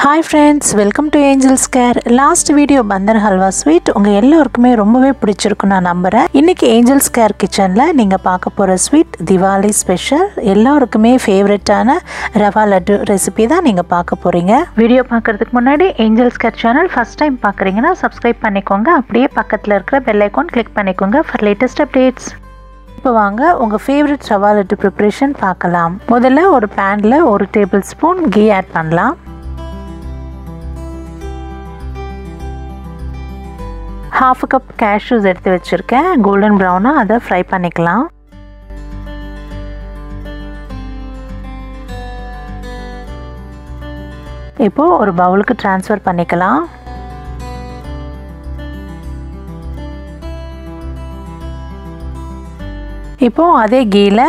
Hi friends, welcome to Angel's Care. Last video bandar halwa sweet unga ellorukume rombave pidichirukku na nambaren. Inniki Angel's Care kitchen la neenga paaka pora sweet Diwali special ellorukume favorite ana Rava Laddu recipe da neenga paaka poringa. Video paakradhukku munadi Angel's Care channel first time paakreenga subscribe pannikonga அப்படியே பக்கத்துல இருக்கிற bell icon click பண்ணிக்கோங்க for latest updates. இப்போ வாங்க உங்க favourite rava laddu preparation பார்க்கலாம். முதல்ல ஒரு panல 1 tablespoon ghee add பண்ணலாம். half a cup cashews எடுத்து வச்சிருக்கேன் golden brown அத fry பண்ணிக்கலாம். இப்போ ஒரு பவுலுக்கு ட்ரான்ஸ்ஃபர் பண்ணிக்கலாம். இப்போ அதே கீல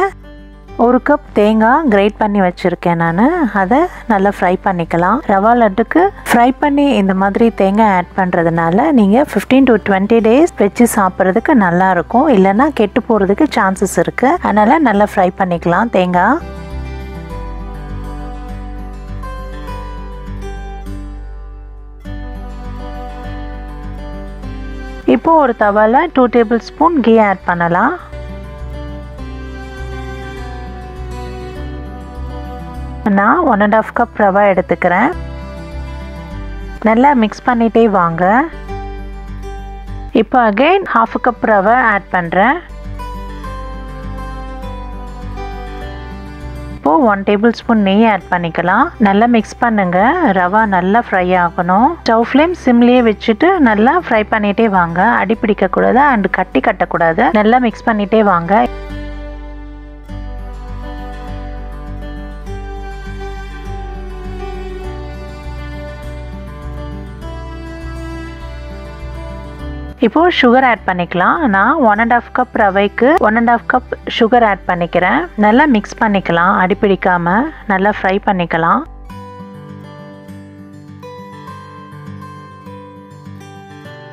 ஒரு கப் தேங்காய் கிரேட் பண்ணி வச்சிருக்கேன் நான் அதை நல்லா ஃப்ரை பண்ணிக்கலாம். ரவா லட்டுக்கு ஃப்ரை பண்ணி இந்த மாதிரி தேங்காய் ஆட் பண்ணுறதுனால நீங்கள் 15 to 20 days வச்சு சாப்பிட்றதுக்கு நல்லா இருக்கும், இல்லைன்னா கெட்டு போகிறதுக்கு சான்சஸ் இருக்குது. அதனால் நல்லா ஃப்ரை பண்ணிக்கலாம் தேங்காய். இப்போ ஒரு தவால 2 tablespoon கீ ஆட் பண்ணலாம். நான் 1.5 கப் ரவா எடுத்துக்கிறேன். நல்லா மிக்ஸ் பண்ணிட்டே வாங்க. இப்போ again half a cup rava add பண்ணுறேன். இப்போ 1 tablespoon நெய் ஆட் பண்ணிக்கலாம். நல்லா மிக்ஸ் பண்ணுங்க. ரவா நல்லா ஃப்ரை ஆகணும். ஸ்டவ் ஃப்ளேம் சிம்லேயே வச்சுட்டு நல்லா ஃப்ரை பண்ணிட்டே வாங்க. அடி பிடிக்கக்கூடாது அண்ட் கட்டி கட்டக்கூடாது. நல்லா மிக்ஸ் பண்ணிட்டே வாங்க. இப்போ சுகர் ஆட் பண்ணிக்கலாம். நான் 1.5 கப் ரவைக்கு 1.5 கப் சுகர் ஆட் பண்ணிக்கிறேன். நல்லா மிக்ஸ் பண்ணிக்கலாம். அடி பிடிக்காம நல்லா ஃப்ரை பண்ணிக்கலாம்.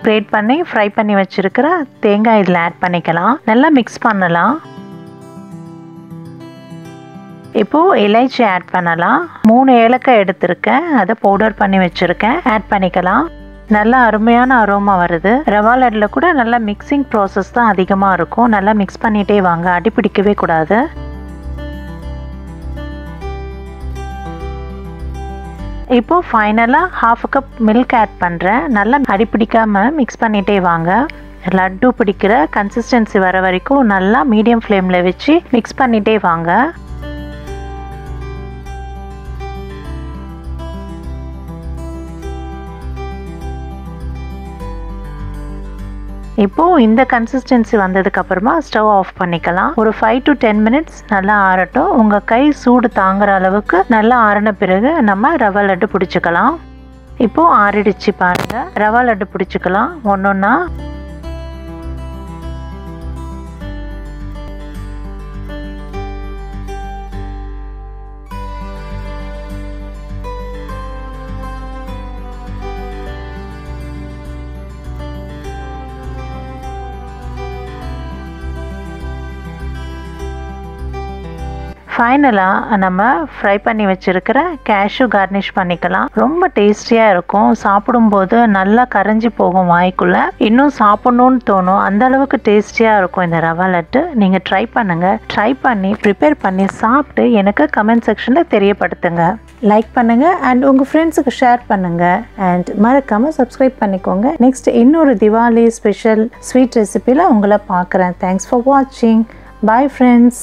கிரேட் பண்ணி ஃப்ரை பண்ணி வச்சிருக்கிற தேங்காய் இதில் ஆட் பண்ணிக்கலாம். நல்லா மிக்ஸ் பண்ணலாம். இப்போ எலைச்சி ஆட் பண்ணலாம். 3 ஏலக்காய் எடுத்திருக்கேன், அதை பவுடர் பண்ணி வச்சிருக்கேன், ஆட் பண்ணிக்கலாம். நல்ல அருமையான அரோமா வருது. ரவா லட்டுல கூட நல்ல மிக்சிங் ப்ராசஸ் தான் அதிகமாக இருக்கும். நல்லா மிக்ஸ் பண்ணிட்டே வாங்க, அடி பிடிக்கவே கூடாது. இப்போ ஃபைனலாக half a cup milk add பண்ணுறேன். நல்லா அடி பிடிக்காம மிக்ஸ் பண்ணிட்டே வாங்க. லட்டு பிடிக்கிற கன்சிஸ்டன்சி வர வரைக்கும் நல்லா மீடியம் ஃப்ளேமில் வச்சு மிக்ஸ் பண்ணிட்டே வாங்க. இப்போ இந்த கன்சிஸ்டன்சி வந்ததுக்கு அப்புறமா ஸ்டவ் ஆஃப் பண்ணிக்கலாம். ஒரு 5 to 10 minutes நல்லா ஆறட்டும். உங்க கை சூடு தாங்குற அளவுக்கு நல்லா ஆறின பிறகு நம்ம ரவா லட்டு பிடிச்சிக்கலாம். இப்போ ஆறிடுச்சு பாருங்க. ரவா லட்டு பிடிச்சிக்கலாம் ஒன்னொன்னா. ஃபைனலாக நம்ம ஃப்ரை பண்ணி வச்சுருக்கிற கேஷ்யூ கார்னிஷ் பண்ணிக்கலாம். ரொம்ப டேஸ்டியாக இருக்கும். சாப்பிடும்போது நல்லா கரைஞ்சி போகும் வாய்க்குள்ளே. இன்னும் சாப்பிட்ணுன்னு தோணும். அந்த அளவுக்கு டேஸ்டியாக இருக்கும் இந்த ரவா லட்டு. நீங்கள் ட்ரை பண்ணுங்கள். ட்ரை பண்ணி ப்ரிப்பேர் பண்ணி சாப்பிட்டு எனக்கு கமெண்ட் செக்ஷனில் தெரியப்படுத்துங்க. லைக் பண்ணுங்கள் அண்ட் உங்கள் ஃப்ரெண்ட்ஸுக்கு ஷேர் பண்ணுங்கள். அண்ட் மறக்காமல் சப்ஸ்கிரைப் பண்ணிக்கோங்க. நெக்ஸ்ட் இன்னொரு திவாலி ஸ்பெஷல் ஸ்வீட் ரெசிபியில் உங்களை பார்க்குறேன். தேங்க்ஸ் ஃபார் வாட்சிங். Bye friends.